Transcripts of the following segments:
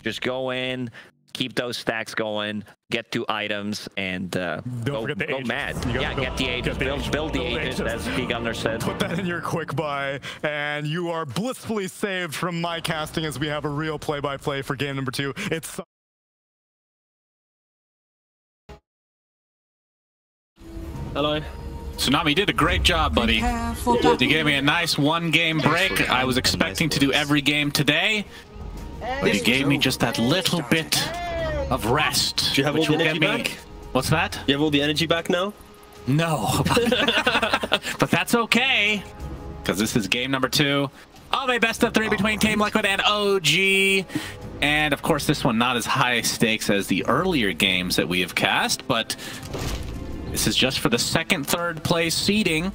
Just go in, keep those stacks going, get to items, and go mad. Yeah, get the Aegis, build the Aegis, as P Gunner said. Put that in your quick buy, and you are blissfully saved from my casting as we have a real play-by-play for game number 2. It's Hello. Tsunami, you did a great job, buddy. You gave me a nice 1-game break. I was expecting to do every game today, but you gave me just that little bit of rest. Do you have all the energy back? What's that? You have all the energy back now? No. But that's okay, because this is game number 2 of a best of 3 between Team Liquid and OG. And of course, this one not as high stakes as the earlier games that we have cast, but this is just for the second, third place seeding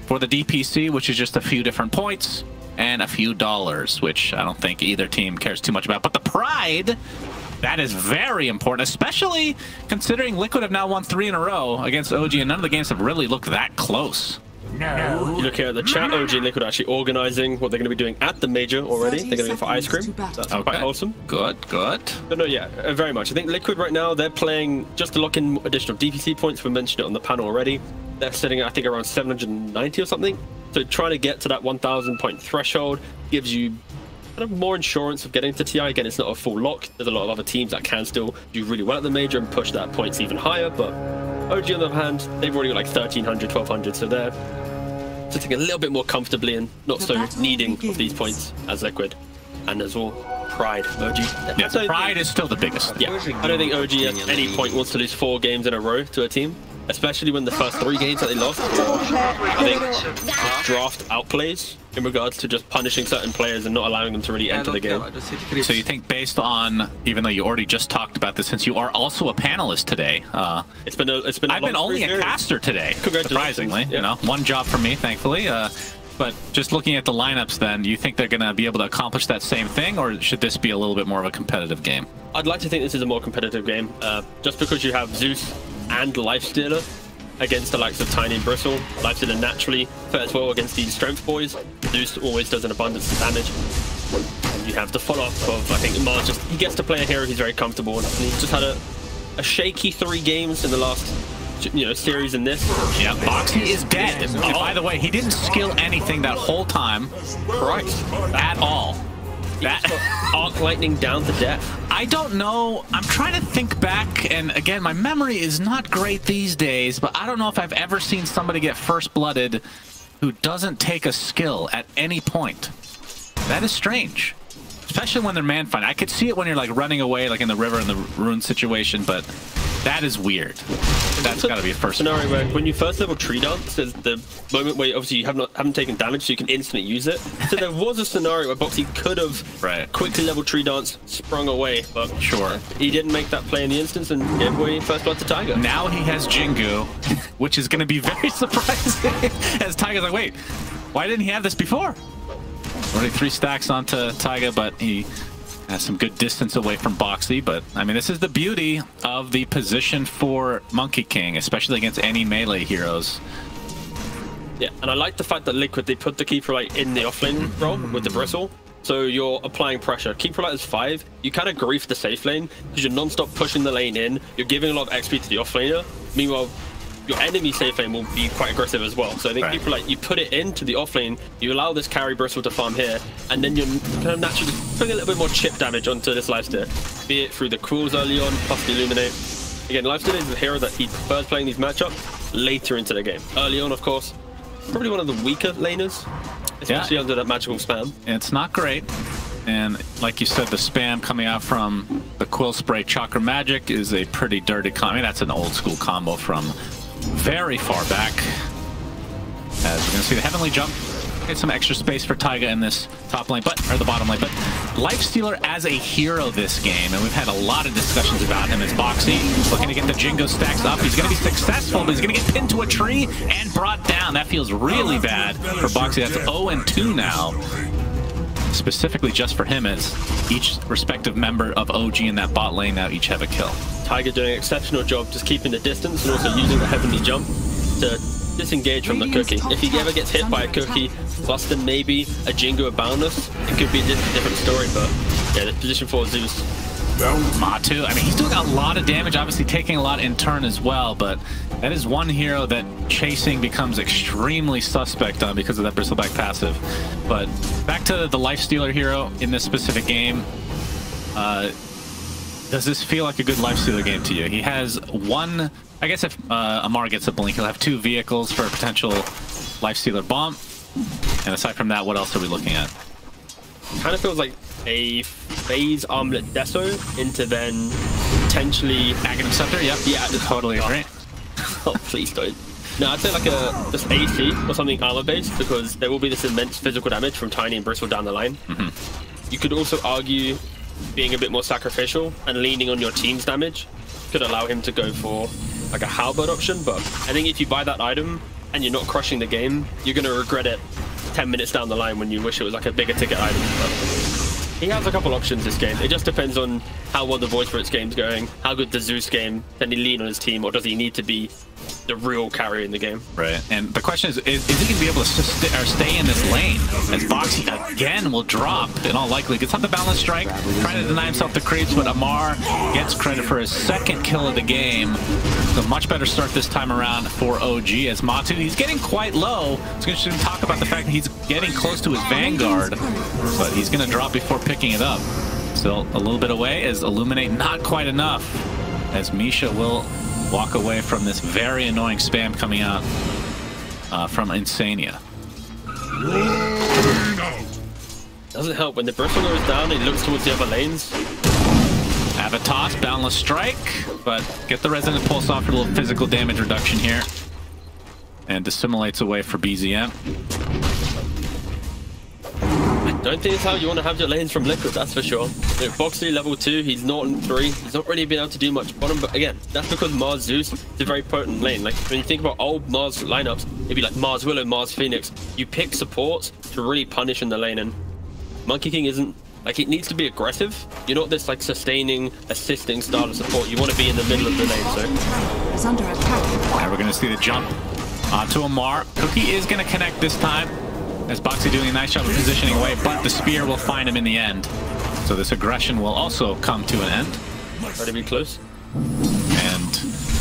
for the DPC, which is just a few different points and a few dollars, which I don't think either team cares too much about. But the pride, that is very important, especially considering Liquid have now won 3 in a row against OG, and none of the games have really looked that close. No. You look here at the chat, OG and Liquid are actually organizing what they're going to be doing at the major already. They're going to go for ice cream. That's quite awesome. Good, good. But no, yeah, very much. I think Liquid right now, they're playing just to lock in additional DPC points. We mentioned it on the panel already. They're sitting at, I think, around 790 or something. So trying to get to that 1,000 point threshold gives you kind of more insurance of getting to TI. Again, it's not a full lock. There's a lot of other teams that can still do really well at the major and push that points even higher. But OG, on the other hand, they've already got like 1,300, 1,200, so they're sitting a little bit more comfortably and not so needing of these points as Liquid. And as well, Pride, OG. Yeah, Pride is still the biggest. Yeah, I don't think OG at any point wants to lose 4 games in a row to a team, especially when the first 3 games that they lost were, I think, draft outplays in regards to just punishing certain players and not allowing them to really enter the game. So you think, based on, even though you already just talked about this, since you are also a panelist today, it's been I've been only a caster today, surprisingly. You know, 1 job for me, thankfully. But just looking at the lineups, then, do you think they're going to be able to accomplish that same thing, or should this be a little bit more of a competitive game? I'd like to think this is a more competitive game, just because you have Zeus and Lifestealer against the likes of Tiny and Bristle. Lifestealer naturally fares well against these strength boys. Zeus always does an abundance of damage. And you have the follow-up of, I think, Mars he gets to play a hero he's very comfortable in. And he's just had a shaky 3 games in the last, series in this. Yeah, Boxy is dead. Oh. By the way, he didn't skill anything that whole time. Christ. At all. That arc lightning down to death. I don't know. I'm trying to think back, and again, my memory is not great these days, but I don't know if I've ever seen somebody get first blooded who doesn't take a skill at any point. That is strange, especially when they're man fighting. I could see it when you're like running away, like in the river in the rune situation, but that is weird. That's got to be a first scenario where when you first level tree dance, there's the moment where obviously you haven't taken damage, so you can instantly use it. So there was a scenario where Boxy could have quickly level tree dance, sprung away, but he didn't make that play in the instance and gave away first blood to Tiger. Now he has Jingu, which is going to be very surprising. As Tiger's like, wait, why didn't he have this before? Already 3 stacks onto Tiger, but he has some good distance away from Boxy. But I mean, this is the beauty of the position for Monkey King, especially against any melee heroes. Yeah, and I like the fact that Liquid, they put the Keeper Light in the offlane role with the Bristle. So you're applying pressure. Keeper Light is 5. You kind of grief the safe lane because you're non-stop pushing the lane in. You're giving a lot of XP to the offlaner. Meanwhile, your enemy safe lane will be quite aggressive as well. So I think people like, you put it into the offlane, you allow this carry Bristle to farm here, and then you're kind of naturally putting a little bit more chip damage onto this Lifestealer, be it through the Quills early on, plus the Illuminate. Again, Lifestealer is a hero that he prefers playing these matchups later into the game. Early on, of course, probably one of the weaker laners, especially under that magical spam. It's not great. And like you said, the spam coming out from the Quill Spray Chakra Magic is a pretty dirty combo. I mean, that's an old school combo from very far back. As we're gonna see the Heavenly Jump, get some extra space for Taiga in this top lane, or the bottom lane. But Lifestealer as a hero this game, and we've had a lot of discussions about him. It's Boxy looking to get the Jingo stacks up. He's gonna be successful, but he's gonna get pinned to a tree and brought down. That feels really bad for Boxy. That's 0-2 now. Specifically just for him, as each respective member of OG in that bot lane now each have a kill. Tiger doing an exceptional job just keeping the distance and also using the Heavenly Jump to disengage from the cookie. If he ever gets hit by a cookie, plus then maybe a Jingo or Boundless, it could be a different story. But yeah, the position for Zeus. Matu, I mean, he's doing a lot of damage, obviously taking a lot in turn as well, but that is one hero that chasing becomes extremely suspect on because of that Bristleback passive. But back to the Lifestealer hero in this specific game. Does this feel like a good Lifestealer game to you? He has one, I guess if Amar gets a blink, he'll have 2 vehicles for a potential Lifestealer bomb. And aside from that, what else are we looking at? Kind of feels like a phase Armlet Deso into then potentially Aghanim Scepter. Yep. Yeah, totally agree. Oh, please don't. No, I'd say like a just AC or something armor based, because there will be this immense physical damage from Tiny and Bristle down the line. You could also argue being a bit more sacrificial and leaning on your team's damage could allow him to go for like a halberd option. But I think if you buy that item and you're not crushing the game, you're going to regret it 10 minutes down the line when you wish it was like a bigger ticket item. But he has a couple options this game. It just depends on how well the Void Spirits game's going, how good the Zeus game, can he lean on his team, or does he need to be the real carry in the game? Right, and the question is he going to be able to stay in this lane? As Boxy again will drop, in all likelihood, gets on the balance strike, trying to deny himself the creeps, but Amar gets credit for his 2nd kill of the game. So much better start this time around for OG as Matu. He's getting quite low. It's going to talk about the fact that he's getting close to his Vanguard, but he's going to drop before picking it up. Still a little bit away as Illuminate not quite enough, as Misha will walk away from this very annoying spam coming out from Insania. Doesn't help when the Bristle goes down, he looks towards the other lanes. Avatos, Boundless Strike, but get the Resonant Pulse off for a little physical damage reduction here. And dissimulates away for BZM. I don't think it's how you want to have your lanes from Liquid, that's for sure. Boxy level 2, he's not in 3. He's not really been able to do much bottom, but again, that's because Mars Zeus is a very potent lane. Like when you think about old Mars lineups, it'd be like Mars Willow, Mars Phoenix. You pick supports to really punish in the lane, and Monkey King isn't. Like, it needs to be aggressive. You're not this like sustaining, assisting style of support. You want to be in the middle of the lane, so. It's under attack. Now we're going to see the jump onto Amar. Cookie is going to connect this time, as Boxy doing a nice job of positioning away, but the spear will find him in the end. So this aggression will also come to an end. Try to be close. And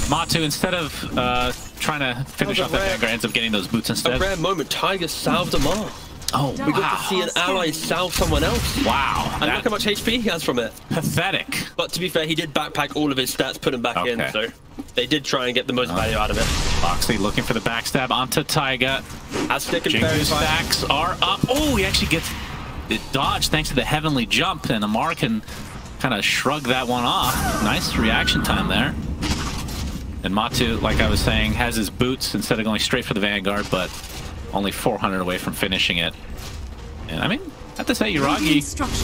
Matu, instead of trying to finish off that Vanguard, ends up getting those boots instead. A rare moment, Tiger salved Amar. Oh, we got to see an ally salve someone else. Wow. And look how much HP he has from it. Pathetic. But to be fair, he did backpack all of his stats, put him back in, so they did try and get the most value out of it. Boxy looking for the backstab onto Taiga. As Stick and Jingu stacks are up. Oh, he actually gets it dodged thanks to the heavenly jump, and Amar can kind of shrug that one off. Nice reaction time there. And Matu, like I was saying, has his boots instead of going straight for the Vanguard, but only 400 away from finishing it. And I mean, I have to say, Yuragi,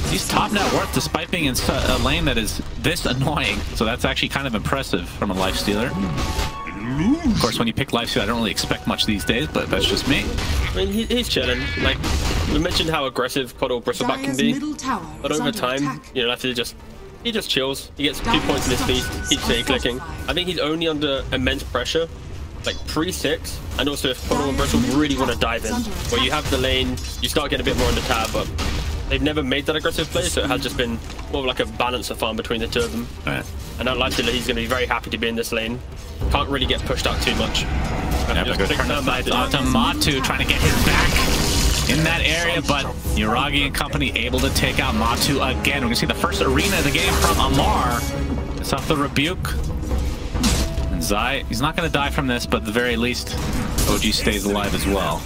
he's top net worth despite being in a lane that is this annoying. So that's actually kind of impressive from a Lifestealer. Of course, when you pick Lifestealer, I don't really expect much these days, but that's just me. I mean, he's chilling. Like, we mentioned how aggressive Coddle Bristleback can be, but over time, you know, after he just chills. He gets 2 points in his feast, keeps stay clicking. I think he's only under immense pressure, like pre-6, and also if Coddle and Bristle really want to dive in, where you have the lane, you start getting a bit more under tab, but they've never made that aggressive play, so it has just been more of like a balance of farm between the two of them. Right. And now Lifestealer, he's going to be very happy to be in this lane. Can't really get pushed out too much. Yeah, but good turn aside onto Matu, trying to get his back in that area, but Yuragi and company able to take out Matu again. We're going to see the first arena of the game from Amar. It's off the rebuke. And Zai, he's not going to die from this, but at the very least, OG stays alive as well.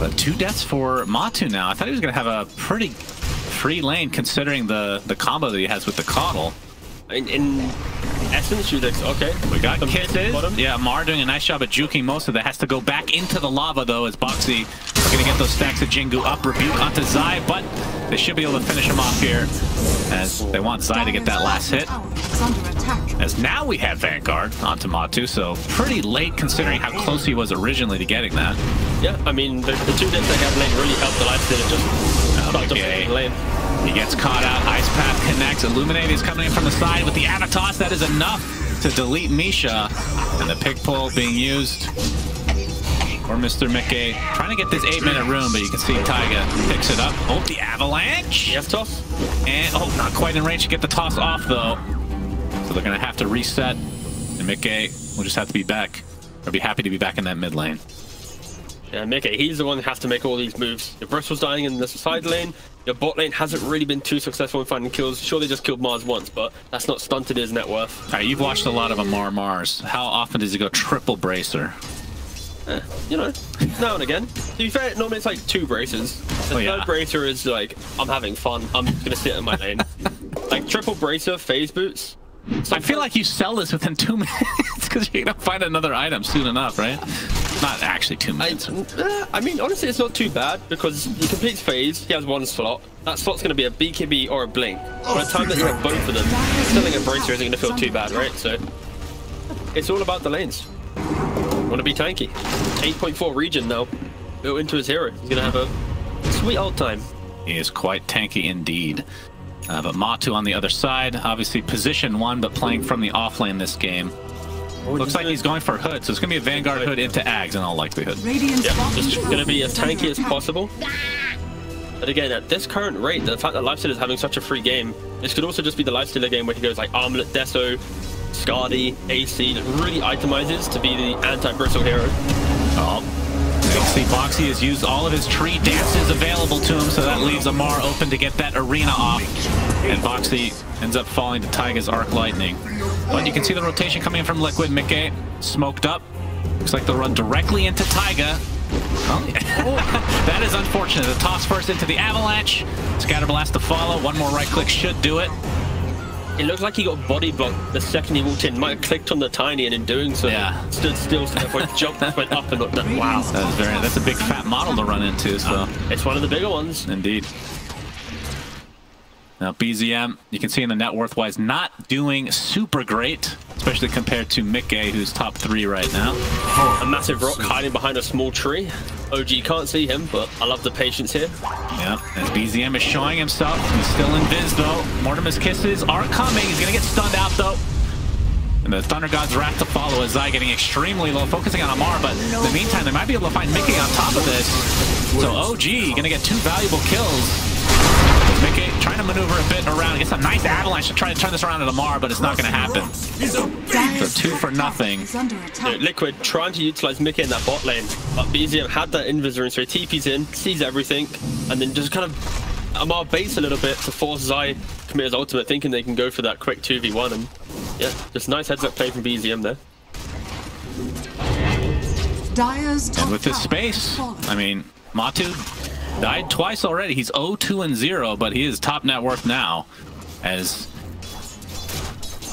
But 2 deaths for Matu now. I thought he was going to have a pretty free lane considering the combo that he has with the Coddle. In essence, you'd okay. We got kisses. Yeah, Amar doing a nice job at juking most of that. Has to go back into the lava though, as Boxy are going to get those stacks of Jingu up. Rebuke onto Zai, but they should be able to finish him off here, as they want Zai to get that last hit. As now we have Vanguard onto Matu, so pretty late considering how close he was originally to getting that. Yeah, I mean, the 2 deaths they have lane really helped the Lifestealer just start dominating lane. He gets caught out. Ice Path connects. Illuminate is coming in from the side with the Avatos. That is enough to delete Misha, and the pick pull being used. Or Mr. Mickey trying to get this 8-minute room, but you can see Taiga picks it up. Oh, the avalanche! Yes, toss. And oh, not quite in range to get the toss off though. So they're gonna have to reset, and Mickey will just have to be back, or be happy to be back in that mid lane. Yeah, Mickey, he's the one who has to make all these moves. Your Bristle's dying in the side lane. Your bot lane hasn't really been too successful in finding kills. Sure, they just killed Mars once, but that's not stunted his net worth. All right, you've watched a lot of Mars. How often does he go triple bracer? You know, now and again. To be fair, normally it's like 2 braces. The third bracer is like, I'm having fun. I'm gonna sit in my lane. Like triple bracer, phase boots. Sometimes. I feel like you sell this within 2 minutes because you're gonna find another item soon enough, right? Not actually 2 minutes. I mean, honestly, it's not too bad because he completes phase. He has 1 slot. That slot's gonna be a BKB or a blink. By the time that you have both of them, selling a bracer isn't gonna feel too bad, right? So it's all about the lanes. Want to be tanky. 8.4 region now. Built into his hero. He's gonna have a sweet old time. He is quite tanky indeed. But Matu on the other side, obviously position 1, but playing from the off lane this game. Looks like he's going for Hood, so it's going to be a Vanguard Hood into Ags in all likelihood. Yeah, just going to be as tanky as possible. But again, at this current rate, the fact that Lifesteal is having such a free game, this could also just be the Lifestealer game where he goes like Armlet, Deso, Skadi, AC, that really itemizes to be the anti-Bristle hero. Oh. See, Boxy has used all of his tree dances available to him, so that leaves Amar open to get that arena off. And Boxy ends up falling to Taiga's Arc Lightning. But you can see the rotation coming in from Liquid. Mickey smoked up. Looks like they'll run directly into Taiga. Oh, that is unfortunate. The toss first into the avalanche. Scatterblast to follow. One more right click should do it. It looked like he got body blocked the second he walked in. Might have clicked on the tiny, and in doing so, stood still. So therefore, jumped, went up, and looked. Wow, that's a big fat model to run into. So it's one of the bigger ones, indeed. Now BZM, you can see in the net worth wise, not doing super great, especially compared to Mickey, who's top 3 right now. A massive rock hiding behind a small tree. OG can't see him, but I love the patience here. Yeah, as BZM is showing himself. He's still in Viz though. Mortimer's kisses are coming. He's gonna get stunned out though. And the Thunder God's Wrath to follow as Zai getting extremely low, focusing on Amar, but in the meantime, they might be able to find Mickey on top of this. So OG gonna get 2 valuable kills. Mickey trying to maneuver a bit around. Gets a nice avalanche to try to turn this around at Amar, but it's not going to happen. So 2 for nothing. Liquid trying to utilize Mickey in that bot lane, but BZM had that invis, so he TP's in, sees everything, and then just kind of Amar baits a little bit to force Zai to commit his ultimate, thinking they can go for that quick 2v1, and yeah, just nice heads up play from BZM there. And with this space, I mean, Matu died twice already. He's 0-2-0, but he is top net worth now, as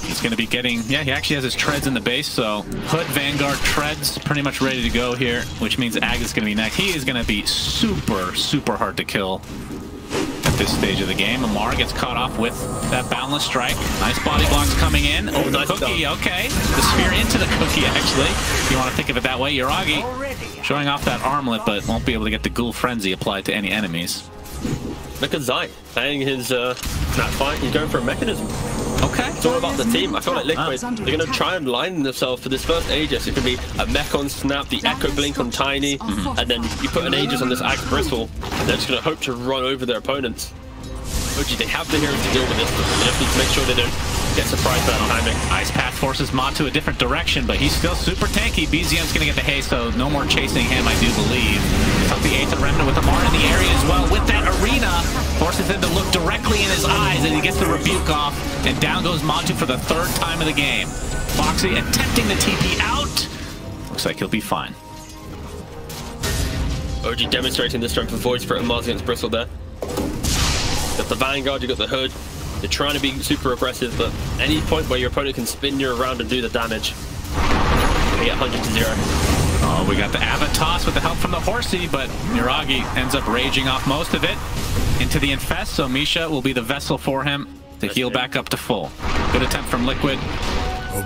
he's going to be getting, he actually has his treads in the base, so Hood, Vanguard, treads pretty much ready to go here, which means Ag is going to be next. He is going to be super, super hard to kill at this stage of the game. Amar gets caught off with that boundless strike. Nice body blocks coming in. Oh, the nice cookie, done. Okay. The spear into the cookie, actually, if you want to think of it that way. Yuragi showing off that armlet, but won't be able to get the Ghoul Frenzy applied to any enemies. Look at Zai playing his snap fight. He's going for a mechanism. Okay. It's all about the team. I feel like Liquid, they're going to try and line themselves for this first Aegis. It could be a mech on Snap, the Echo Blink on Tiny, and then you put an Aegis on this Ag Bristle, and they're just going to hope to run over their opponents. OG, they have the heroes to deal with this, but they just need to make sure they don't get surprised by that timing. Ice Path forces Matu a different direction, but he's still super tanky. BZM's going to get the haste, so no more chasing him, I do believe. Took the 8th Remnant with Amar in the area as well. With that arena, forces him to look directly in his eyes, and he gets the rebuke off, and down goes Matu for the 3rd time of the game. Foxy attempting the TP out. Looks like he'll be fine. OG demonstrating the strength of Void Spirit and Mars against Bristle there. Got the Vanguard, you got the Hood. They're trying to be super aggressive, but any point where your opponent can spin you around and do the damage, they get 100 to 0. Oh, we got the Avatos with the help from the Horsey, but Yuragi ends up raging off most of it into the Infest, so Misha will be the vessel for him to heal back up to full. Good attempt from Liquid.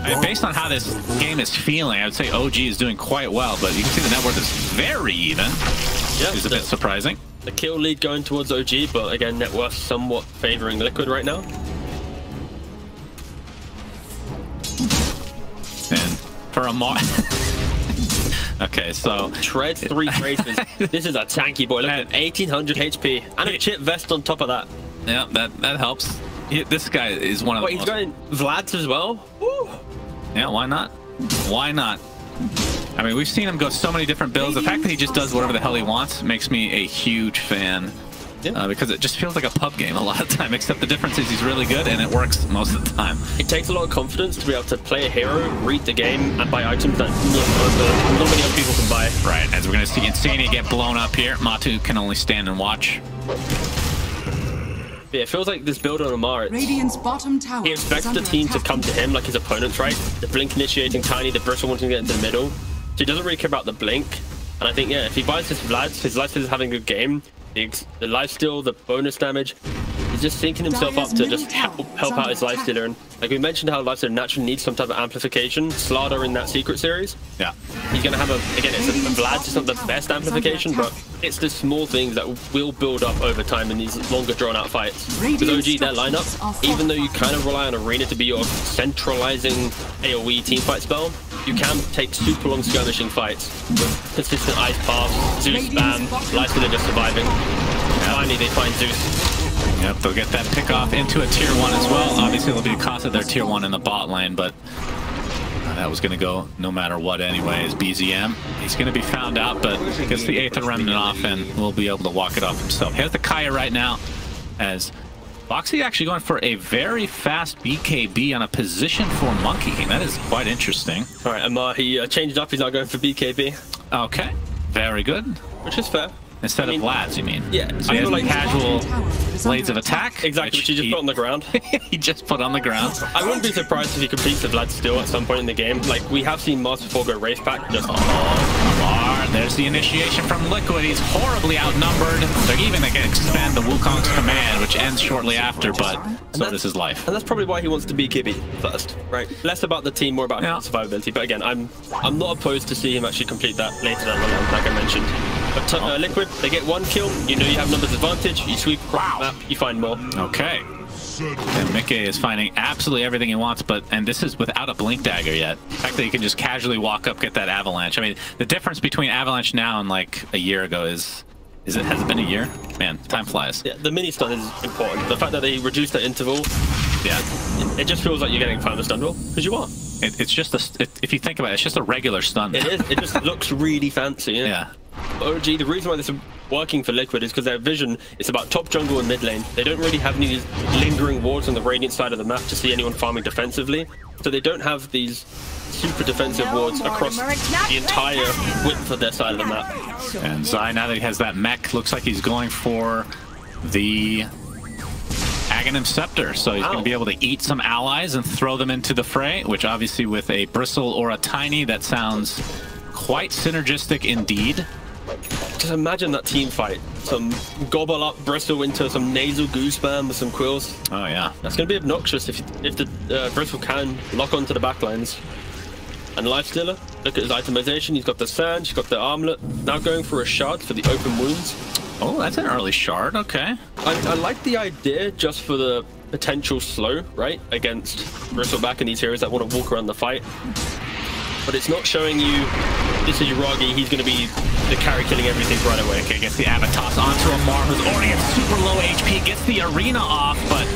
And based on how this game is feeling, I would say OG is doing quite well, but you can see the net worth is very even, which is a bit surprising. The kill lead going towards OG, but again, net worth somewhat favoring Liquid right now. for a Mar. Okay, so treads 3 traces. This is a tanky boy. Look at 1800 HP and a chip vest on top of that. Yeah, that helps. This guy is one of the he's going Vlad's as well. Woo. Yeah, why not? Why not? I mean, we've seen him go so many different builds. The fact that he just does whatever the hell he wants makes me a huge fan. Yeah. Because it just feels like a pub game a lot of the time, except the difference is he's really good and it works most of the time. It takes a lot of confidence to be able to play a hero, read the game, and buy items that not many other people can buy. Right, as we're going to see Insania get blown up here. Matu can only stand and watch. Yeah, it feels like this build on Amar, Radiant's bottom tower he expects the team to come to him like his opponents, right? The blink initiating Tiny, the Bristle wanting to get into the middle. So he doesn't really care about the blink. And I think, yeah, if he buys his Vlad's, his lifesteal is having a good game. The lifesteal, the bonus damage, he's just syncing himself up to just help out his lifestealer. And like we mentioned how lifestealer naturally needs some type of amplification. Slaughter in that secret series. Yeah. He's going to have again, it's a Vlad's is not the best amplification, but it's the small things that will build up over time in these longer drawn out fights. With OG, their lineup, even though you kind of rely on Arena to be your centralizing AoE teamfight spell, you can take super long skirmishing fights with consistent ice paths, Zeus spam, lifestealer just surviving. Finally, they find Zeus. Yep, they'll get that pick off into a tier 1 as well. Obviously, it'll be the cost of their tier 1 in the bot lane, but that was going to go no matter what anyway. Is BZM. He's going to be found out, but gets the Aether Remnant off and will be able to walk it off himself. He has the Kaya right now, as Foxy actually going for a very fast BKB on a position for Monkey King. That is quite interesting. All right, Amar, he changed up. He's not going for BKB. Okay, very good. Which is fair. Instead of Vlad's, you mean? Yeah. So he has like casual blades of attack. Exactly, which he just put on the ground. He just put on the ground. I wouldn't be surprised if he completes the Vlad still at some point in the game. Like, we have seen Mars before go Wraith Pack. Just there's the initiation from Liquid. He's horribly outnumbered. They're even going to expand the Wukong's command, which ends shortly after, but so does his life. And that's probably why he wants to be BKB first, right? Less about the team, more about his survivability. But again, I'm not opposed to see him actually complete that later down the line, like I mentioned. But Liquid, they get 1 kill. You know you have numbers advantage. You sweep across the map, you find more. Okay. And Mickey is finding absolutely everything he wants, and this is without a blink dagger yet. The fact that he can just casually walk up, get that avalanche. I mean, the difference between avalanche now and like a year ago has it been a year? Man, time flies. Yeah, the mini stun is important. The fact that they reduced the interval, yeah, it just feels like you're getting found a stun roll, because you are. It's just if you think about it, it's just a regular stun. It is. It just looks really fancy. Yeah. OG, the reason why this is working for Liquid is because their vision is about top jungle and mid lane. They don't really have any of these lingering wards on the Radiant side of the map to see anyone farming defensively. So they don't have these super defensive wards across the entire width of their side of the map. And Zai, now that he has that mech, looks like he's going for the Aghanim Scepter. So he's going to be able to eat some allies and throw them into the fray, which obviously with a Bristle or a Tiny, that sounds quite synergistic indeed. Just imagine that team fight. Some gobble up Bristle into some nasal goo spam with some quills. Oh yeah. That's going to be obnoxious if the Bristle can lock onto the backlines. And Lifestealer, look at his itemization. He's got the sand, he's got the armlet. Now going for a shard for the open wounds. Oh, that's an early shard, okay. I like the idea just for the potential slow, right? Against Bristleback and these heroes that want to walk around the fight. But it's not showing you, this is Yuragi, he's going to be the carry killing everything right away. Okay, gets the Avatos onto Amar, who's already at super low HP, gets the arena off, but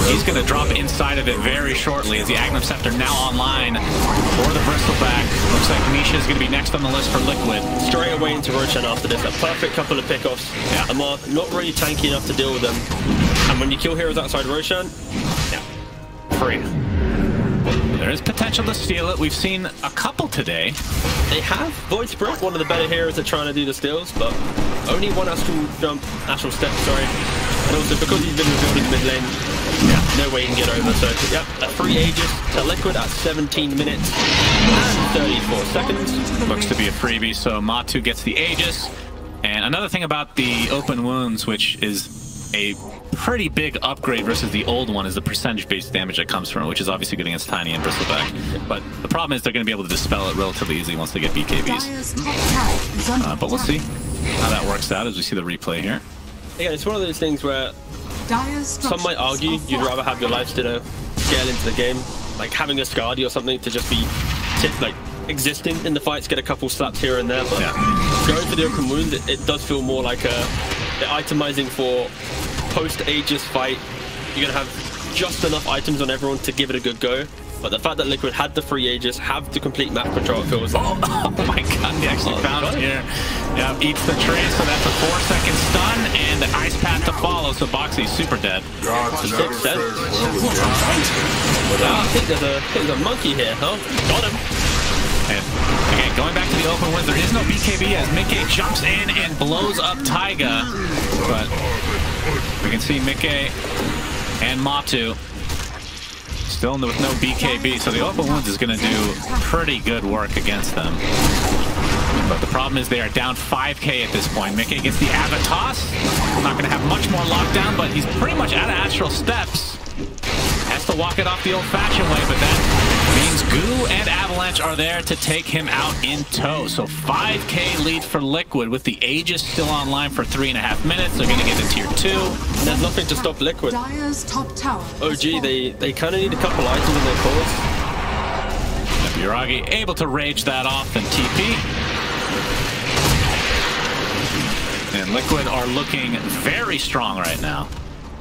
he's going to drop inside of it very shortly as the Aghanim Scepter now online for the Bristleback. Looks like Misha is going to be next on the list for Liquid. Straight away into Roshan after this, a perfect couple of pickoffs. Yeah. Amar not really tanky enough to deal with them. And when you kill heroes outside Roshan, yeah, free. There is potential to steal it. We've seen a couple today. They have Void Spirit, one of the better heroes at trying to do the steals, but only one astral step, sorry. And also because he's been revealed in mid lane, yeah, no way he can get over. So yeah, a free Aegis to Liquid at 17 minutes and 34 seconds. Looks to be a freebie, so Matu gets the Aegis. And another thing about the open wounds, which is a pretty big upgrade versus the old one, is the percentage-based damage that comes from it, which is obviously good against Tiny and Bristleback. But the problem is they're going to be able to dispel it relatively easily once they get BKBs. But we'll see how that works out as we see the replay here. Again, it's one of those things where some might argue you'd rather have your lifestealer scale into the game, like having a Skadi or something to just be existing in the fights, get a couple slaps here and there, but going for the open wound, it does feel more like the itemizing for post-Aegis fight. You're going to have just enough items on everyone to give it a good go. But the fact that Liquid had the free Aegis, have the complete map control, it feels like. Oh my god, he actually found it here. Yeah, eats the tree, so that's a 4-second stun, and the ice path to follow, so Boxy's super dead. I think there's a monkey here, huh? Got him. And again, going back to the open wounds, there is no BKB as Mickey jumps in and blows up Taiga. But we can see Mickey and Matu still with no BKB, so the open wounds is going to do pretty good work against them. But the problem is they are down 5k at this point. Mickey gets the Avatos. Not going to have much more lockdown, but he's pretty much out of Astral Steps. Has to walk it off the old-fashioned way, but that means Goo and Avalanche are there to take him out in tow. So 5k lead for Liquid with the Aegis still online for 3.5 minutes. They're going to get a tier 2. There's nothing to stop Liquid. OG, they kind of need a couple items in their cores. Yuragi able to rage that off and TP. And Liquid are looking very strong right now.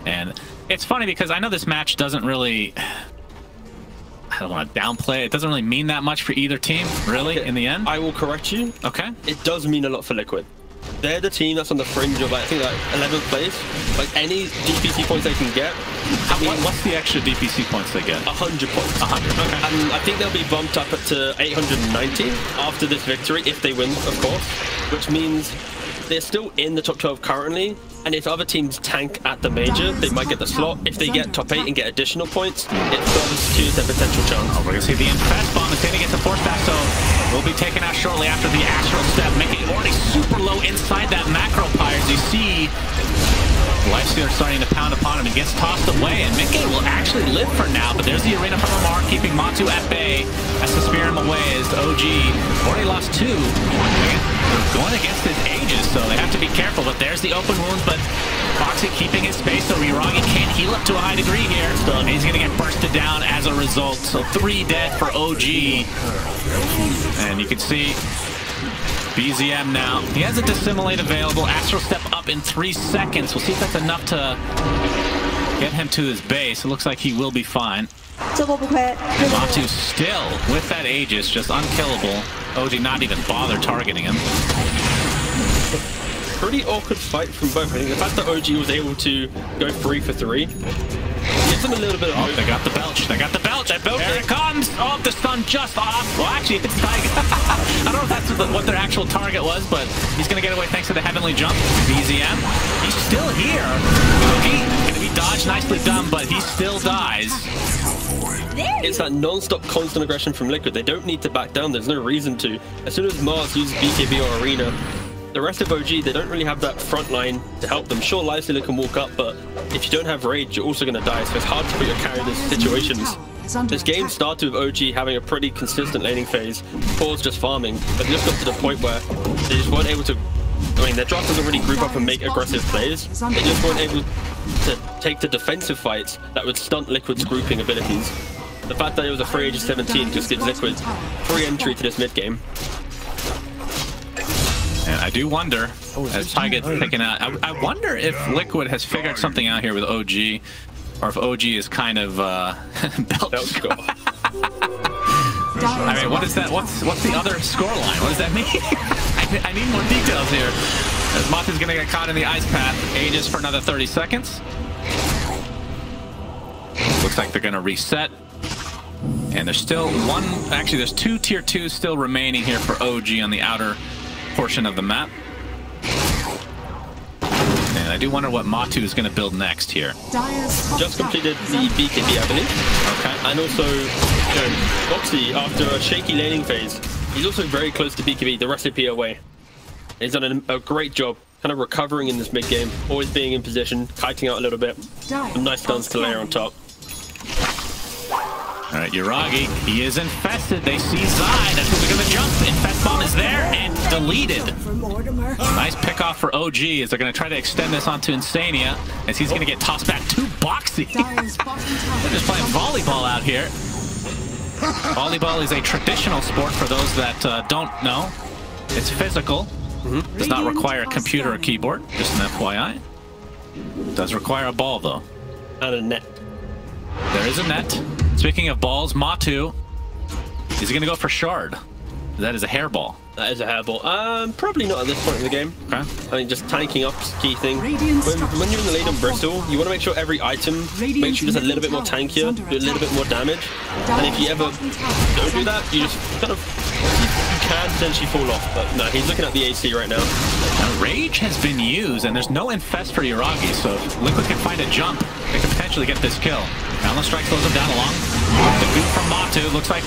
And it's funny because I know this match doesn't really, I don't want to downplay it. It doesn't really mean that much for either team, really, in the end. I will correct you. Okay. It does mean a lot for Liquid. They're the team that's on the fringe of, like, I think, like 11th place. Like, any DPC points they can get. What's the extra DPC points they get? 100 points. 100, okay. And I think they'll be bumped up to 890 after this victory, if they win, of course. Which means they're still in the top 12 currently, and if other teams tank at the major, they might get the slot. If they get top 8 and get additional points, it further skews their potential chance. Oh, we're going to see the Infest Bomb is going to get the force back, so will be taken out shortly after the Astral Step, making it already super low inside that Macro Pyre. As you see, Lifestealer starting to pound upon him. He gets tossed away, and Mickey will actually live for now, but there's the Arena from Amar, keeping Matu at bay. Has to spear him away as OG already lost 2. They're going against his Aegis, so they have to be careful, but there's the open wounds, but Foxy keeping his space, so Yuragi can't heal up to a high degree here, and he's going to get bursted down as a result. So 3 dead for OG, and you can see BZM now. He has a Dissimilate available. Astral Step up in 3 seconds. We'll see if that's enough to get him to his base. It looks like he will be fine. And Matu still with that Aegis, just unkillable. OG not even bother targeting him. Pretty awkward fight from both. I think the fact that OG was able to go 3 for 3 gives them a little bit of hope. They got the belch. They got the belch. There it comes. Oh, the stun just off. Well, actually, it's Taiga. I don't know if that's what their actual target was, but he's going to get away thanks to the heavenly jump. BZM. He's still here. Okay, going to be dodged. Nicely done, but he still dies. It's that non-stop constant aggression from Liquid. They don't need to back down. There's no reason to. As soon as Mars uses BKB or Arena, the rest of OG, they don't really have that front line to help them. Sure, Lifestealer can walk up, but if you don't have Rage, you're also going to die, so it's hard to put your carry in these situations. This game started with OG having a pretty consistent laning phase, Paul's just farming, but they just got to the point where they just weren't able to. I mean, their draft doesn't really group up and make aggressive plays. They just weren't able to take the defensive fights that would stunt Liquid's grouping abilities. The fact that it was a free Aegis 17 just gives Liquid free entry to this mid game. And I do wonder, as Ty gets taken out, I wonder if Liquid has figured something out here with OG, or if OG is kind of belt score. I mean, what is that? What's the other scoreline? What does that mean? I need more details here. As Matu's going to get caught in the ice path. Aegis for another 30 seconds. Looks like they're going to reset. And there's still one, actually there's 2 tier 2s still remaining here for OG on the outer portion of the map. And I do wonder what Matu is going to build next here. Just completed the BKB, I believe. Okay. And also, Boxy, after a shaky laning phase, he's also very close to BKB, the recipe away. He's done a great job kind of recovering in this mid game, always being in position, kiting out a little bit. Some nice stuns to layer on top. All right, Yuragi, he is infested. They see Zai. That's where they're going to jump. Infest Bomb is there and deleted. Nice pick off for OG as they're going to try to extend this onto Insania as he's going to get tossed back to Boxy. They're just playing volleyball out here. Volleyball is a traditional sport for those that don't know. It's physical. Does not require a computer or keyboard. Just an FYI. Does require a ball, though. And a net. There is a net. Speaking of balls, Matu, is he going to go for Shard? That is a hairball. That is a hairball. Probably not at this point in the game. Okay. I think just tanking up is the key thing. When you're in the lead on Bristol, you want to make sure every item makes you just a little bit more tankier, do a little bit more damage. And if you ever don't do that, you just kind of you can potentially fall off. But no, he's looking at the AC right now. Now, Rage has been used, and there's no infest for Yuragi, so if Liquid can find a jump, they can potentially get this kill. Balance Strike slows him down along. The boot from Matu. Looks like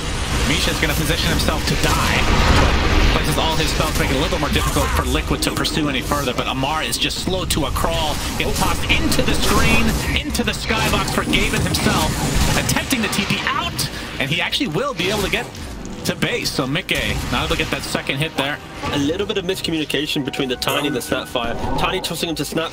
Misha's going to position himself to die. Places all his spells to make it a little bit more difficult for Liquid to pursue any further, but Amar is just slow to a crawl, gets tossed into the screen, into the skybox for Gaben himself, attempting to TP out, and he actually will be able to get to base. So Mickey not able to get that second hit there. A little bit of miscommunication between the Tiny and the Snapfire. Tiny tossing him to Snap,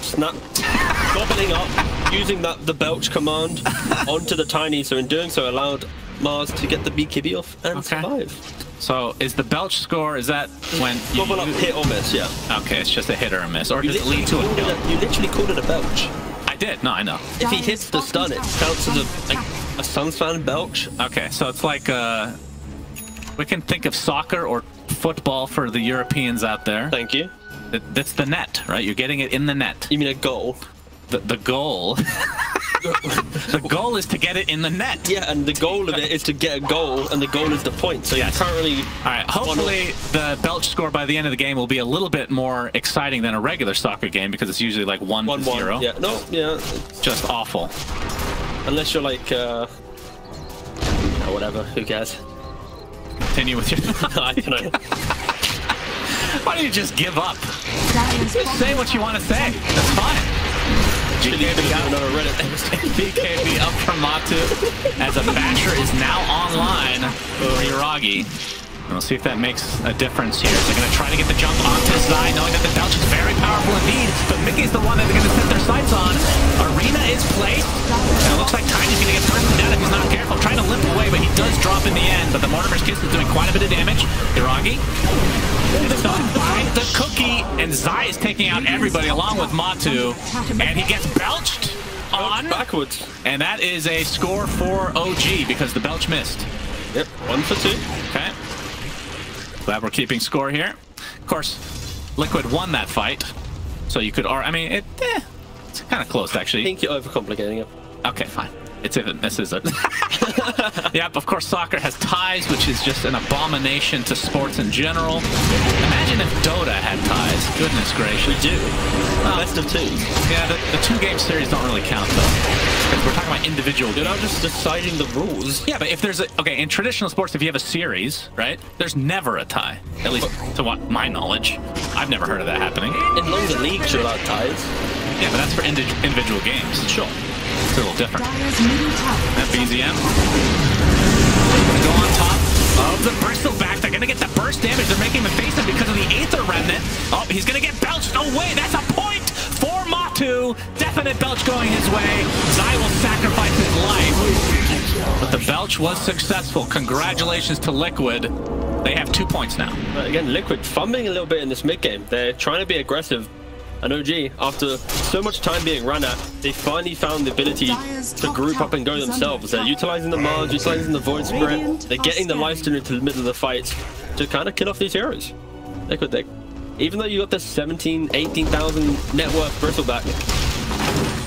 gobbling up, using the Belch command onto the Tiny, so in doing so allowed Mars to get the BKB off and survive. So is the Belch score, is that when you gobble up, hit or miss? Yeah. Okay, it's just a hit or a miss, or does it lead to a kill? You literally called it a Belch. I did. No, I know. If he hits the stun, it counts as a Sunsfan Belch. Okay, so it's like we can think of soccer or football for the Europeans out there. Thank you. That's the net, right? You're getting it in the net. You mean a goal? The goal. The goal is to get it in the net. Yeah, and the goal of it is to get a goal, and the goal is the point. So yes. Currently... All right, hopefully the Belch score by the end of the game will be a little bit more exciting than a regular soccer game, because it's usually like 1-0. Yeah, no, yeah. It's just awful. Unless you're like, whatever, who cares? Continue with your... I don't know. Why don't you just give up? Just say what you want to say. That's fine. BKB up from Matu as a basher is now online for Yuragi. We'll see if that makes a difference here. They're going to try to get the jump onto Zai, knowing that the Belch is very powerful indeed, but Mickey's the one that they're going to set their sights on. Arena is placed, and it looks like Tiny's going to get thrown down if he's not careful. Trying to limp away, but he does drop in the end, but the Mortimer's Kiss is doing quite a bit of damage. Yuragi is stunned by the cookie, and Zai is taking out everybody along with Matu, and he gets belched on backwards. And that is a score for OG because the Belch missed. Yep, 1 for 2. Okay. Glad we're keeping score here. Of course, Liquid won that fight, so you could... I mean, it's kind of close, actually. I think you're overcomplicating it. Okay, fine. It's if it misses it. Yep, of course, soccer has ties, which is just an abomination to sports in general. Imagine if Dota had ties. Goodness gracious. We do. Best of 2. Yeah, the 2-game series don't really count, though. Because we're talking about individual games. You're not just deciding the rules. Yeah, but if there's a... Okay, in traditional sports, if you have a series, right, there's never a tie. At least to what my knowledge. I've never heard of that happening. In longer leagues, you're allowed ties. Yeah, but that's for individual games. Sure. It's a little different. That BZM. Go on top of the bristleback. They're going to get the burst damage. They're making him face him because of the Aether Remnant. Oh, he's going to get belched away. That's a point for Matu. Definite belch going his way. Zai will sacrifice his life. But the belch was successful. Congratulations to Liquid. They have 2 points now. Again, Liquid fumbling a little bit in this mid game. They're trying to be aggressive. And OG, after so much time being run at, they finally found the ability to group up and go themselves. They're utilizing the Mars, utilizing the Void Spirit. They're getting the Lifesteal into the middle of the fight to kind of kill off these heroes. Liquid, even though you got the 18,000 net worth Bristleback,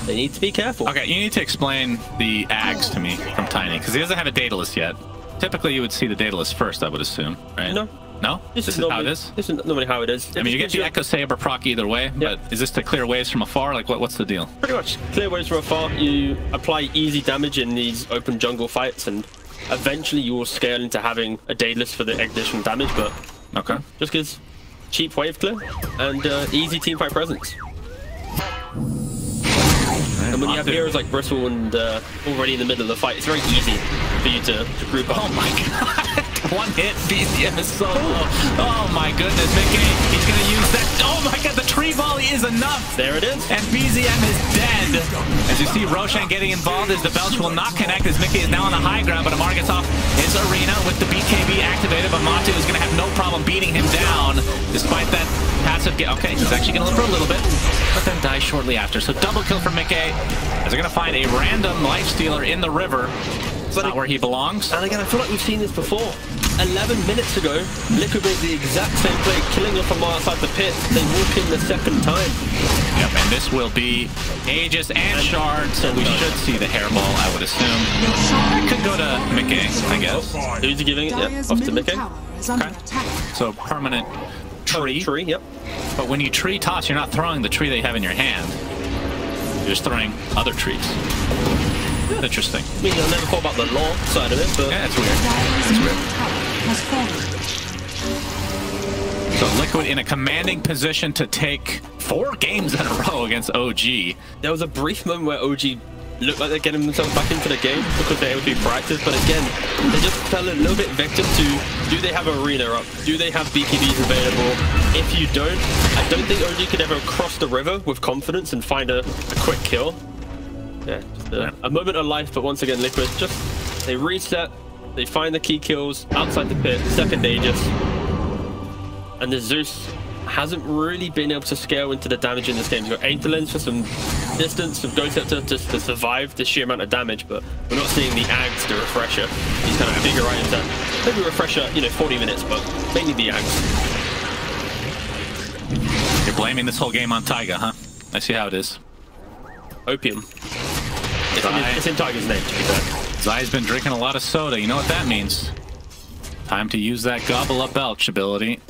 they need to be careful. Okay, you need to explain the Ags to me from Tiny, because he doesn't have a Daedalus yet. Typically, you would see the Daedalus first, I would assume, right? No. No? This is how it is? This is normally how it is. I mean, you get the Echo Saber proc either way, but is this to clear waves from afar? Like, what's the deal? Pretty much. Clear waves from afar. You apply easy damage in these open jungle fights, and eventually you will scale into having a Daedalus for the additional damage, but okay, just because cheap wave clear and easy teamfight presence. And when you have heroes like Bristle and already in the middle of the fight, it's very easy for you to group up. Oh my god! One hit, BZM is so low. Oh my goodness, Mickey, he's gonna use that. Oh my god, the tree volley is enough. There it is. And BZM is dead. As you see Roshan getting involved as the belch will not connect as Mickey is now on the high ground, but Amar gets off his arena with the BKB activated, but Matu is gonna have no problem beating him down despite that passive get. Okay, he's actually gonna live for a little bit, but then dies shortly after. So double kill for Mickey as they're gonna find a random life stealer in the river. It's not where he belongs. And again, I feel like we've seen this before. 11 minutes ago, Liquid made the exact same play, killing off Amar outside the pit. They walk in the second time. Yep, and this will be Aegis and Shard, so we should see the hairball, I would assume. That could go to Mickey, I guess. Who's he giving it? Yep, off to Mickey. Okay. So permanent tree. Tree, yep. But when you tree toss, you're not throwing the tree that you have in your hand. You're just throwing other trees. Interesting. I mean, I never thought about the law side of it, but... Yeah, it's weird. It's weird. So Liquid in a commanding position to take 4 games in a row against OG. There was a brief moment where OG looked like they're getting themselves back into the game because they would be proactive, but again, they just fell a little bit victim to, do they have arena up? Do they have BKBs available? If you don't, I don't think OG could ever cross the river with confidence and find a quick kill. Yeah, just a moment of life, but once again, Liquid just, they reset, they find the key kills outside the pit, second Aegis, and the Zeus hasn't really been able to scale into the damage in this game. You've got Aetherlens for some distance, of Ghost Scepter just to survive the sheer amount of damage, but we're not seeing the Ags, the Refresher, these kind of bigger items that maybe Refresher, you know, 40 minutes, but mainly the Ags. You're blaming this whole game on Taiga, huh? I see how it is. Opium. It's in Tiger's name, to be fair. Zai's been drinking a lot of soda. You know what that means. Time to use that Gobble Up Belch ability.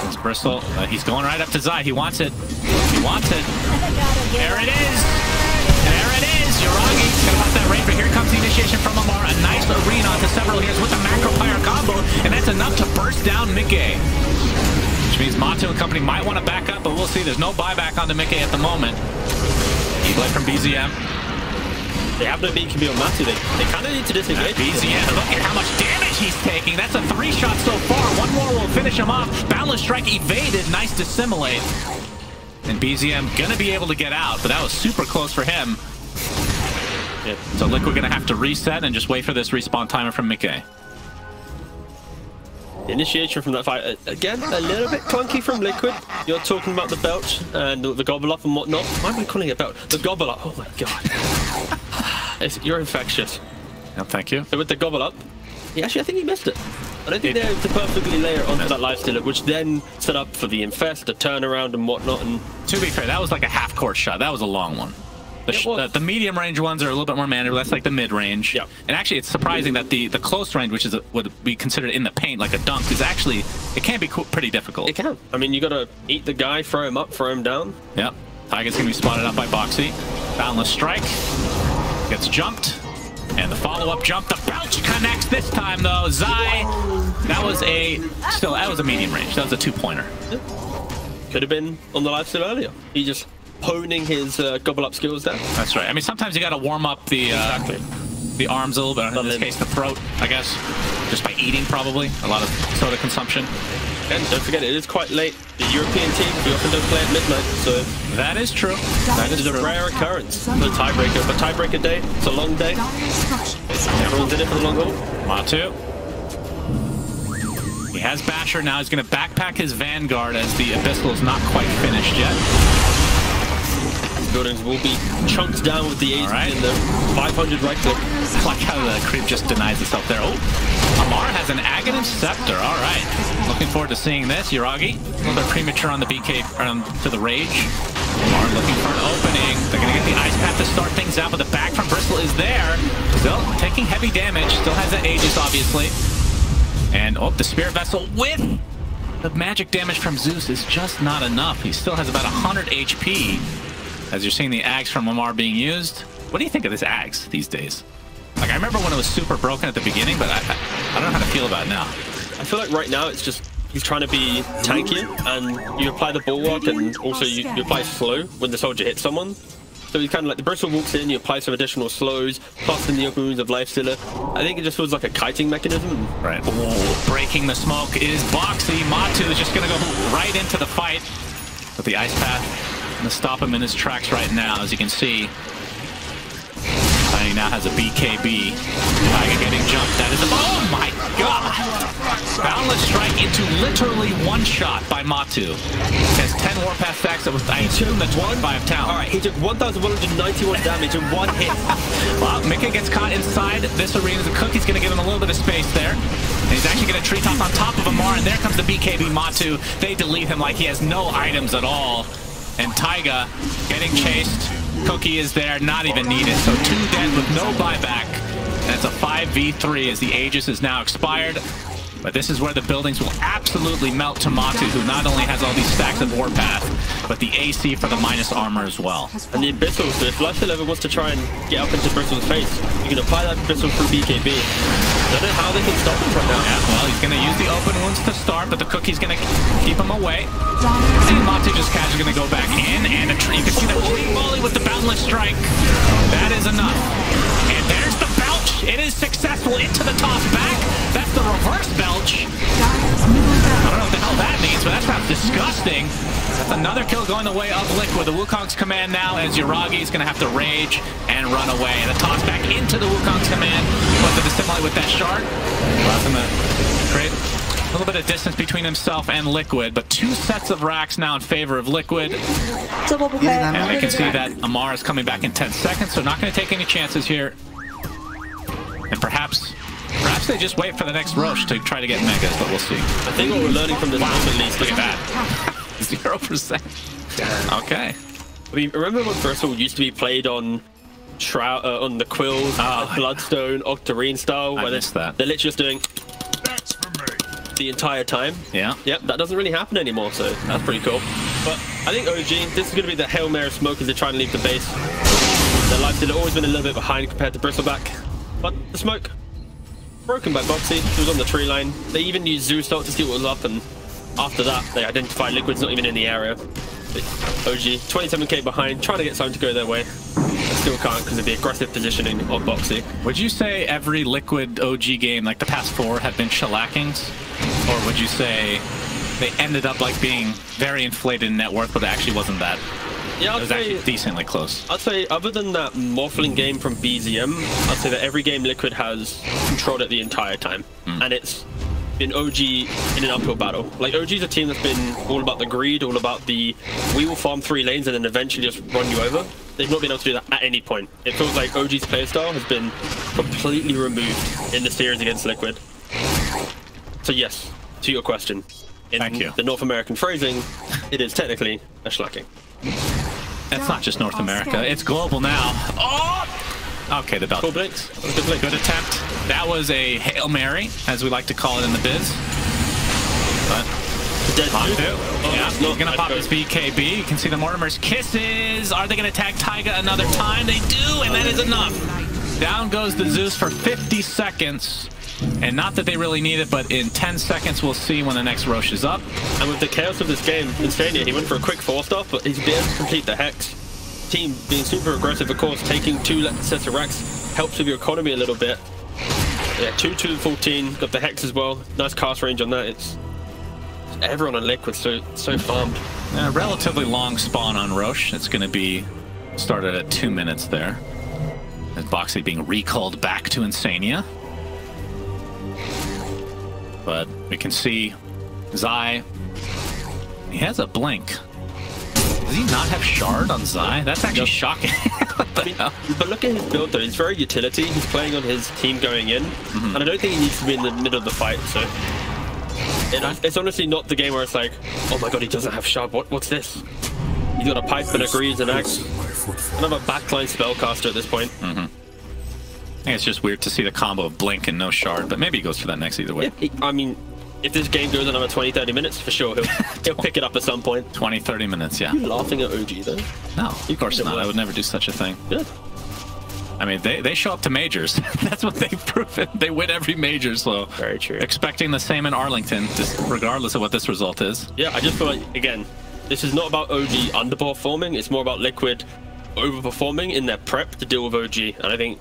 It's Bristle. He's going right up to Zai. He wants it. He wants it. There it is. There it is. Yuragi gonna want that raid, but here comes the initiation from Amar. A nice arena onto several heroes with a macro fire combo, and that's enough to burst down Mickey. Which means Matu and company might want to back up, but we'll see. There's no buyback onto Mickey at the moment. Play from BZM. They have no BKB on Matu. They kind of need to disengage. BZM, look at how much damage he's taking. That's a 3-shot so far. One more will finish him off. Boundless Strike evaded. Nice dissimulate. And BZM gonna be able to get out, but that was super close for him. Yeah. So Liquid gonna have to reset and just wait for this respawn timer from Mickey. The initiation from that fight, again, a little bit clunky from Liquid. You're talking about the belch and the gobble up and whatnot. Why am I calling it a belch? The gobble up. Oh my god. You're infectious. No, thank you. So with the gobble up, I think he missed it. I don't think they're able to perfectly layer onto that life stealer, which then set up for the infest, the turnaround and whatnot. And to be fair, that was like a half-court shot. That was a long one. The medium range ones are a little bit more manageable. That's like the mid range. Yep. And actually, it's surprising that the close range, which is would be considered in the paint like a dunk, is actually, it can be pretty difficult. It can. I mean, you got to eat the guy, throw him up, throw him down. Yep. Tiger's gonna be spotted up by Boxy. Boundless Strike gets jumped, and the follow-up jump. The belch connects this time though. Zai, that was a medium range. That was a 2-pointer. Yeah. Could have been on the life steal earlier. He just honing his gobble up skills down. That's right. I mean, sometimes you got to warm up the arms a little bit. In this case, the throat, I guess, just by eating probably. A lot of soda consumption. And don't forget, it is quite late. The European teams, we often don't play at midnight, so that is true. That is a rare occurrence for the tiebreaker. But tiebreaker day, it's a long day. Everyone's in it for the long haul. Matu. He has Basher now. He's going to backpack his Vanguard as the Abyssal is not quite finished yet. Buildings will be chunked down with the 8 in the 500 right click. I like how the creep just denies itself there. Oh, Amar has an Aghanim Scepter. All right. Looking forward to seeing this. Yuragi, a little bit premature on the BK, to the Rage. Amar looking for an opening. They're going to get the Ice Path to start things out, but the back from Bristle is there. Still taking heavy damage. Still has that Aegis, obviously. And, oh, the Spirit Vessel with the magic damage from Zeus is just not enough. He still has about 100 HP. As you're seeing the Ags from Amar being used. What do you think of this Ags these days? Like, I remember when it was super broken at the beginning, but I don't know how to feel about it now. I feel like right now it's just, he's trying to be tanky, and you apply the bulwark, and also you apply slow when the soldier hits someone. So he's kind of like the Bristle walks in, you apply some additional slows, plus in the open wounds of Lifestealer. I think it just feels like a kiting mechanism. Right. Ooh, breaking the smoke is Boxy. Matu is just going to go right into the fight with the Ice Path. Going to stop him in his tracks right now, as you can see. And he now has a BKB. Taiga getting jumped. That is a... Oh my god! Boundless Strike into literally one shot by Matu. He has 10 Warpath stacks. That was, I assume, the 25 town. Alright, he took 1,191 damage in one hit. Well, Mika gets caught inside this arena. The Cookie's going to give him a little bit of space there. And he's actually going to treetop on top of Amar, and there comes the BKB Matu. They delete him like he has no items at all. And Taiga getting chased. Cookie is there, not even needed. So 2 dead with no buyback. And it's a 5v3 as the Aegis is now expired. But this is where the buildings will absolutely melt to Matu, who not only has all these stacks of Warpath, but the AC for the minus armor as well. And the Abyssal, so if Lifestealer ever wants to try and get up into Bristle's face, you can apply that Abyssal through BKB. I don't know how they can stop him right now. Yeah, well, he's going to use the open wounds to start, but the Cookie's going to keep him away. And Matu just casually going to go back in, and you can see the clean volley with the Boundless Strike. That is enough. And there's the belch. It is successful into the toss back. That's the reverse belch. I don't know what the hell that means, but that sounds disgusting. That's another kill going the way of Liquid. The Wukong's command now as Yuragi is going to have to rage and run away. And the toss back into the Wukong's command. But to dissimulate with that shard, allows him to create a little bit of distance between himself and Liquid. But 2 sets of racks now in favor of Liquid. And we can see that Amar is coming back in 10 seconds, so not going to take any chances here. And perhaps they just wait for the next Roche to try to get Megas, but we'll see. I think what we're learning from this moment, at least, look at that. 0%. Okay. I mean, remember when Bristle used to be played on on the Quills, Bloodstone, Octarine style? I missed that. They're literally just doing the entire time. Yeah. Yep, that doesn't really happen anymore, so that's pretty cool. But I think OG, this is going to be the Hail Mary smoke as they try and leave the base. Their lives had always been a little bit behind compared to Bristleback. But the smoke, broken by Boxy. He was on the tree line. They even used Zeus ult to see what was up, and after that, they identified Liquid's not even in the area. OG, 27k behind, trying to get something to go their way. But still can't because of the aggressive positioning of Boxy. Would you say every Liquid OG game, like the past 4, have been shellackings? Or would you say they ended up like being very inflated in net worth, but it actually wasn't that? Yeah, it was actually decently close. I'd say other than that Morphling game from BZM, I'd say that every game Liquid has controlled it the entire time. And it's been OG in an uphill battle. Like, OG's a team that's been all about the greed, all about the we will farm 3 lanes and then eventually just run you over. They've not been able to do that at any point. It feels like OG's playstyle has been completely removed in the series against Liquid. So yes, to your question, in the North American phrasing, it is technically a shellacking. It's not just North America, it's global now. Oh! Okay, the belt. Cool blinks. Good attempt. That was a Hail Mary, as we like to call it in the biz. But yeah, he's gonna pop his BKB. You can see the Mortimer's kisses. Are they gonna tag Taiga another time? They do, and that is enough. Down goes the Zeus for 50 seconds. And not that they really need it, but in 10 seconds we'll see when the next Roche is up. And with the chaos of this game, Insania, he went for a quick 4-star, but he's been able to complete the Hex. Team being super aggressive, of course, taking 2 sets of racks helps with your economy a little bit. Yeah, 2-14, got the Hex as well. Nice cast range on that. It's everyone on Liquid so farmed. Relatively long spawn on Roche. It's going to be started at 2 minutes there. As Boxy being recalled back to Insania. But we can see Zai, he has a blink. Does he not have shard on Zai? That's actually shocking. But look at his build though, he's very utility. He's playing on his team going in, and I don't think he needs to be in the middle of the fight, so it's honestly not the game where it's like, oh my god, he doesn't have shard, what's this? He's got a pipe and a grease and axe. Another backline spellcaster at this point. I think it's just weird to see the combo of blink and no shard, but maybe he goes for that next either way. Yeah, I mean, if this game goes another 20-30 minutes, for sure, he'll pick it up at some point. 20-30 minutes, yeah. Are you laughing at OG, though? No, of course not. I would never do such a thing. Good. I mean, they show up to majors. That's what they've proven. They win every major, so... Very true. Expecting the same in Arlington, just regardless of what this result is. Yeah, I just feel like, again, this is not about OG underperforming. It's more about Liquid overperforming in their prep to deal with OG, and I think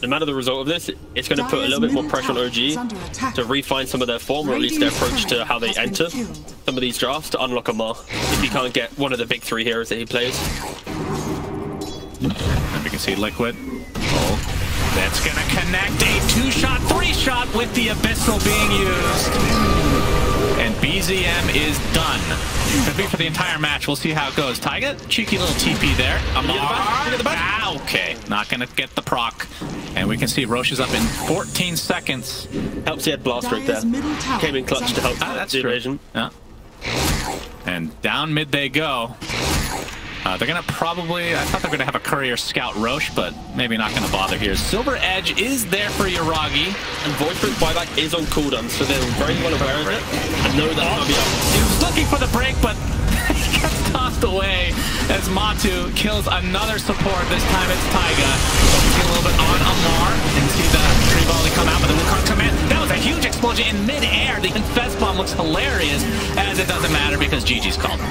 no matter the result of this, it's going to put a little bit more pressure on OG to refine some of their form, or at least their approach to how they enter some of these drafts to unlock a Mar if he can't get one of the big 3 heroes that he plays. And we can see Liquid. Oh, that's going to connect a 2-shot, 3-shot with the Abyssal being used. And BZM is done. Could be for the entire match. We'll see how it goes. Taiga, cheeky little TP there. Okay, not going to get the proc. And we can see Roche is up in 14 seconds. Helps he had blast right there. Came in clutch to help the evasion. Yeah. And down mid they go. They're going to probably... I thought they were going to have a courier scout Roche, but maybe not going to bother here. Silver Edge is there for Yuragi. And Voice Break buyback is on cooldown, so they're very well aware of it. And know that he'll be up. He was looking for the break, but he gets tossed away as Matu kills another support. This time it's Taiga. Focusing a little bit on Amar. And see the tree volley come out, but the Wukong come in. That was a huge explosion in mid-air. The Infest Bomb looks hilarious, as it doesn't matter because GG's called.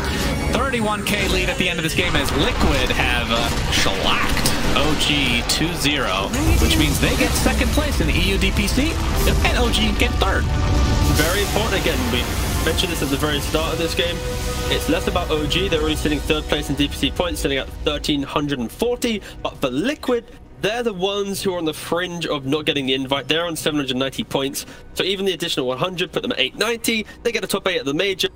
31k lead at the end of this game as Liquid have shellacked OG 2-0, which means they get second place in the EU DPC, and OG get third. Very important. Again, we mentioned this at the very start of this game. It's less about OG. They're already sitting third place in DPC points, sitting at 1,340. But for Liquid, they're the ones who are on the fringe of not getting the invite. They're on 790 points. So even the additional 100 put them at 890. They get a top 8 at the major.